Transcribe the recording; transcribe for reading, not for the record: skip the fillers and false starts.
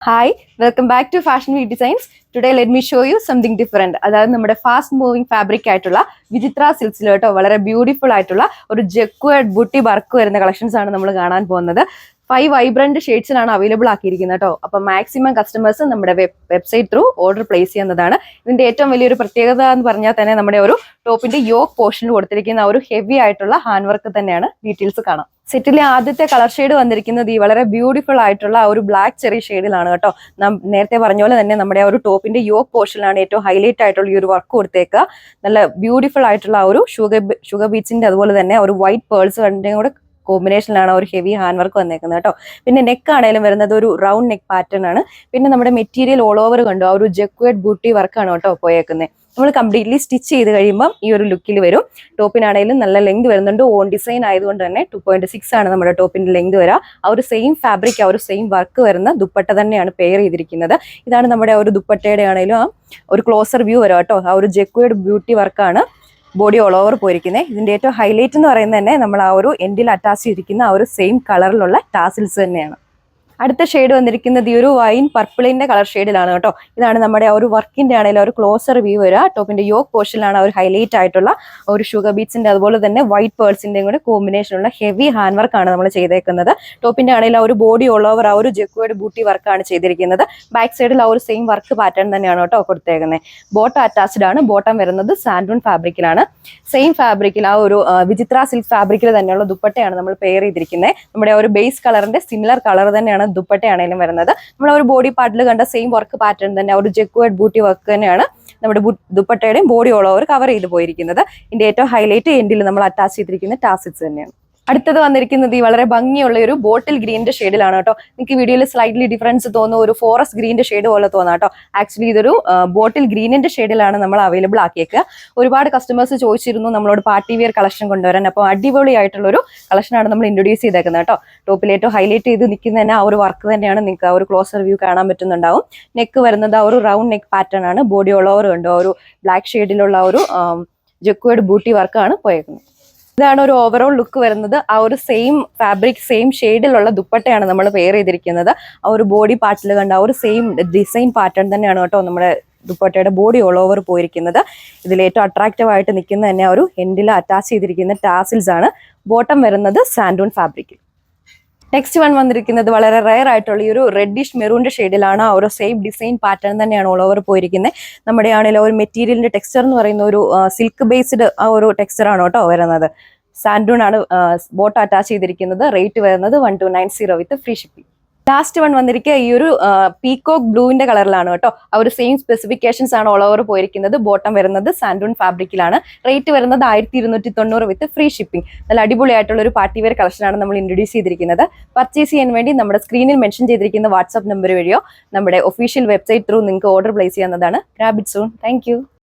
Hi, welcome back to Fashion Week Designs. Today let me show you something different. അതായത് നമ്മുടെ fast moving fabric ആയിട്ടുള്ള വിചിത്ര സിൽക്സിൽ കേട്ടോ വളരെ ബ്യൂട്ടിഫുൾ ആയിട്ടുള്ള ഒരു ജക്വേർഡ് ബുട്ടി വർക്ക് വരുന്ന കളക്ഷൻസ് ആണ് നമ്മൾ കാണാൻ പോകുന്നത്. 5 വൈബ്രന്റ് ഷെയ്ഡ്സിലാണ് അവൈലബിൾ ആക്കിയിരിക്കുന്നത് കേട്ടോ. അപ്പൊ മാക്സിമം കസ്റ്റമേഴ്സ് നമ്മുടെ വെബ്സൈറ്റ് ത്രൂ ഓർഡർ പ്ലേസ് ചെയ്യുന്നതാണ്. ഇതിന്റെ ഏറ്റവും വലിയൊരു പ്രത്യേകത എന്ന് പറഞ്ഞാൽ തന്നെ നമ്മുടെ ഒരു ടോപ്പിന്റെ യോക്ക് പോർഷനിൽ കൊടുത്തിരിക്കുന്ന ഒരു ഹെവി ആയിട്ടുള്ള ഹാൻഡ് വർക്ക് തന്നെയാണ്. ഡീറ്റെയിൽസ് കാണാം. സെറ്റിലെ ആദ്യത്തെ കളർ ഷെയ്ഡ് വന്നിരിക്കുന്നത് ഈ വളരെ ബ്യൂട്ടിഫുൾ ആയിട്ടുള്ള ഒരു ബ്ലാക്ക് ചെറി ഷെയ്ഡിലാണ് കേട്ടോ. നേരത്തെ പറഞ്ഞ പോലെ തന്നെ നമ്മുടെ ഒരു ടോപ്പിന്റെ യോക്ക് പോർഷനിലാണ് ഏറ്റവും ഹൈലൈറ്റ് ആയിട്ടുള്ള ഈ ഒരു വർക്ക് കൊടുത്തേക്കുക. നല്ല ബ്യൂട്ടിഫുൾ ആയിട്ടുള്ള ഒരു ഷുഗർ ബീച്ചിന്റെ അതുപോലെ തന്നെ ഒരു വൈറ്റ് പേൾസ് കൂടെ കോമ്പിനേഷനിലാണ് ഒരു ഹെവി ഹാൻഡ് വർക്ക് വന്നേക്കുന്നത് കേട്ടോ. പിന്നെ നെക്ക് ആണെങ്കിലും വരുന്നത് ഒരു റൗണ്ട് നെക്ക് പാറ്റേൺ ആണ്. പിന്നെ നമ്മുടെ മെറ്റീരിയൽ ഓൾ ഓവർ കണ്ടോ ആ ഒരു ജക്വേർഡ് ബൂട്ടി വർക്കാണ് കേട്ടോ പോയേക്കുന്നത്. നമ്മൾ കംപ്ലീറ്റ്ലി സ്റ്റിച്ച് ചെയ്ത് കഴിയുമ്പോൾ ഈ ഒരു ലുക്കിൽ വരും. ടോപ്പിനാണെങ്കിലും നല്ല ലെങ്ത് വരുന്നുണ്ട്. ഓൺ ഡിസൈൻ ആയതുകൊണ്ട് തന്നെ 2.6 ആണ് നമ്മുടെ ടോപ്പിന്റെ ലെങ്ത് വരിക. ആ ഒരു സെയിം ഫാബ്രിക് ആ ഒരു സെയിം വർക്ക് വരുന്ന ദുപ്പട്ട തന്നെയാണ് പെയർ ചെയ്തിരിക്കുന്നത്. ഇതാണ് നമ്മുടെ ഒരു ദുപ്പട്ടയുടെ ആണെങ്കിലും ഒരു ക്ലോസർ വ്യൂ വരാം കേട്ടോ. ആ ഒരു ജക്വേർഡ് ബ്യൂട്ടി വർക്കാണ് ബോഡി ഓൾ ഓവർ പോയിരിക്കുന്നത്. ഇതിന്റെ ഏറ്റവും ഹൈലൈറ്റ് എന്ന് പറയുന്നത് തന്നെ നമ്മൾ ആ ഒരു എൻഡിൽ അറ്റാച്ച് ചെയ്തിരിക്കുന്ന ആ ഒരു സെയിം കളറിലുള്ള ടാസിൽസ് തന്നെയാണ്. അടുത്ത ഷെയ്ഡ് വന്നിരിക്കുന്നത് ഈ ഒരു വൈൻ പർപ്പിളിന്റെ കളർ ഷെയ്ഡിലാണ് കേട്ടോ. ഇതാണ് നമ്മുടെ ആ ഒരു വർക്കിന്റെ ആണെങ്കിലും ഒരു ക്ലോസർ വ്യൂ വരിക. ടോപ്പിന്റെ യോക്ക് പോർഷനിലാണ് ഒരു ഹൈലൈറ്റ് ആയിട്ടുള്ള ഒരു ഷുഗർ ബീറ്റ്സിന്റെ അതുപോലെ തന്നെ വൈറ്റ് പേൾസിന്റെയും കൂടെ കോമ്പിനേഷനുള്ള ഹെവി ഹാൻഡ് വർക്കാണ് നമ്മൾ ചെയ്തേക്കുന്നത്. ടോപ്പിന്റെ ആണെങ്കിലും ആ ഒരു ബോഡി ഓൾ ഓവർ ആ ഒരു ജക്വേർഡ് ബൂട്ടി വർക്കാണ് ചെയ്തിരിക്കുന്നത്. ബാക്ക് സൈഡിൽ ആ ഒരു സെയിം വർക്ക് പാറ്റേൺ തന്നെയാണ് കേട്ടോ കൊടുത്തേക്കുന്നത്. ബോട്ടം അറ്റാച്ച്ഡ് ആണ്. ബോട്ടം വരുന്നത് സാൻഡൂൺ ഫാബ്രിക്കിലാണ്. സെയിം ഫാബ്രിക്കിൽ ആ ഒരു വിചിത്ര സിൽക്ക് ഫാബ്രിക്കിൽ തന്നെയുള്ള ദുപ്പട്ടയാണ് നമ്മൾ പെയർ ചെയ്തിരിക്കുന്നത്. നമ്മുടെ ആ ഒരു ബേസ് കളറിന്റെ സിമിലർ കളർ തന്നെയാണ് ദുപ്പട്ടയാണെങ്കിലും വരുന്നത്. നമ്മൾ ഒരു ബോഡി പാർട്ടിൽ കണ്ട സെയിം വർക്ക് പാറ്റേൺ തന്നെ ഒരു ജക്വേർഡ് ബൂട്ടി വർക്ക് തന്നെയാണ് നമ്മുടെ ദുപ്പട്ടയുടെയും ബോഡി ഓൾ ഓവർ കവർ ചെയ്ത് പോയിരിക്കുന്നത്. ഇതിന്റെ ഏറ്റവും ഹൈലൈറ്റ് എൻഡിൽ നമ്മൾ അറ്റാച്ച് ചെയ്തിരിക്കുന്ന ടാസിൽസ് തന്നെയാണ്. അടുത്തത് വന്നിരിക്കുന്നത് ഈ വളരെ ഭംഗിയുള്ള ഒരു ബോട്ടിൽ ഗ്രീനിന്റെ ഷെയ്ഡിലാണ് കേട്ടോ. നിങ്ങൾക്ക് വീഡിയോയിൽ സ്ലൈറ്റ്ലി ഡിഫറൻസ് തോന്നുന്നു. ഒരു ഫോറസ്റ്റ് ഗ്രീനിന്റെ ഷെയ്ഡ് പോലെ തോന്നാം കേട്ടോ. ആക്ച്വലി ഇതൊരു ബോട്ടിൽ ഗ്രീനിന്റെ ഷെയ്ഡിലാണ് നമ്മൾ അവൈലബിൾ ആക്കിയേക്കുക. ഒരുപാട് കസ്റ്റമേഴ്സ് ചോദിച്ചിരുന്നു നമ്മളോട് പാർട്ടി വെയർ കളക്ഷൻ കൊണ്ടുവരാൻ. അപ്പോൾ അടിപൊളി ആയിട്ടുള്ള ഒരു കളക്ഷനാണ് നമ്മൾ ഇൻട്രൊഡ്യൂസ് ചെയ്തേക്കുന്നത് കേട്ടോ. ടോപ്പിൽ ഏറ്റവും ഹൈലൈറ്റ് ചെയ്ത് നിൽക്കുന്ന തന്നെ ആ ഒരു വർക്ക് തന്നെയാണ്. നിങ്ങൾക്ക് ആ ഒരു ക്ലോസർ വ്യൂ കാണാൻ പറ്റുന്നുണ്ടാവും. നെക്ക് വരുന്നത് ആ ഒരു റൗണ്ട് നെക്ക് പാറ്റേൺ ആണ്. ബോഡി ഓൾ ഓവർ ഉണ്ട്. ഒരു ബ്ലാക്ക് ഷെയ്ഡിലുള്ള ഒരു ജക്വേർഡ് ബൂട്ടി വർക്കാണ് പോയേക്കുന്നത്. ഇതാണ് ഒരു ഓവറോൾ ലുക്ക് വരുന്നത്. ആ ഒരു സെയിം ഫാബ്രിക് സെയിം ഷെയ്ഡിലുള്ള ദുപ്പട്ടയാണ് നമ്മൾ പെയർ ചെയ്തിരിക്കുന്നത്. ആ ഒരു ബോഡി പാർട്ടിൽ കണ്ട ആ ഒരു സെയിം ഡിസൈൻ പാറ്റേൺ തന്നെയാണ് കേട്ടോ നമ്മുടെ ദുപ്പട്ടയുടെ ബോഡി ഓൾ ഓവർ പോയിരിക്കുന്നത്. ഇതിൽ ഏറ്റവും അട്രാക്റ്റീവ് ആയിട്ട് നിൽക്കുന്ന തന്നെ ആ ഒരു എൻഡിൽ അറ്റാച്ച് ചെയ്തിരിക്കുന്ന ടാസിൽസ് ആണ്. ബോട്ടം വരുന്നത് സാൻഡൂൺ ഫാബ്രിക്കിൽ. നെക്സ്റ്റ് വൺ വന്നിരിക്കുന്നത് വളരെ റയർ ആയിട്ടുള്ള ഈ ഒരു റെഡിഷ് മെറൂണിന്റെ ഷെയ്ഡിലാണ്. ആ ഒരു സെയിം ഡിസൈൻ പാറ്റേൺ തന്നെയാണ് ഓൾ ഓവർ പോയിരിക്കുന്നത്. നമ്മുടെ ആണെങ്കിലും ഒരു മെറ്റീരിയലിന്റെ ടെക്സ്ചർ എന്ന് പറയുന്ന ഒരു സിൽക്ക് ബേസ്ഡ് ആ ഒരു ടെക്സ്ചർ ആണ് കേട്ടോ വരുന്നത്. സാൻഡൂൺ ആണ് ബോട്ടം അറ്റാച്ച് ചെയ്തിരിക്കുന്നത്. റേറ്റ് വരുന്നത് 1290 വിത്ത് ഫ്രീ ഷിപ്പിംഗ്. ലാസ്റ്റ് വൺ വന്നിരിക്കുക ഈ ഒരു പീകോക്ക് ബ്ലൂവിന്റെ കളറിലാണ് കേട്ടോ. ആ ഒരു സെയിം സ്പെസിഫിക്കേഷൻസ് ആണ് ഓൾ ഓവർ പോയിരിക്കുന്നത്. ബോട്ടം വരുന്നത് സാൻഡൂൺ ഫാബ്രിക്കിലാണ്. റേറ്റ് വരുന്നത് 1290 വിത്ത് ഫ്രീ ഷിപ്പിംഗ്. നല്ല അടിപൊളിയായിട്ടുള്ള ഒരു പാർട്ടി വെയർ കളക്ഷനാണ് നമ്മൾ ഇൻട്രൊഡ്യൂസ് ചെയ്തിരിക്കുന്നത്. പർച്ചേസ് ചെയ്യാൻ വേണ്ടി നമ്മുടെ സ്ക്രീനിൽ മെൻഷൻ ചെയ്തിരിക്കുന്ന വാട്സ്ആപ്പ് നമ്പർ വഴിയോ നമ്മുടെ ഒഫീഷ്യൽ വെബ്സൈറ്റ് ത്രൂ നിങ്ങൾക്ക് ഓർഡർ പ്ലേസ് ചെയ്യാവുന്നതാണ്. Grab it soon. Thank you.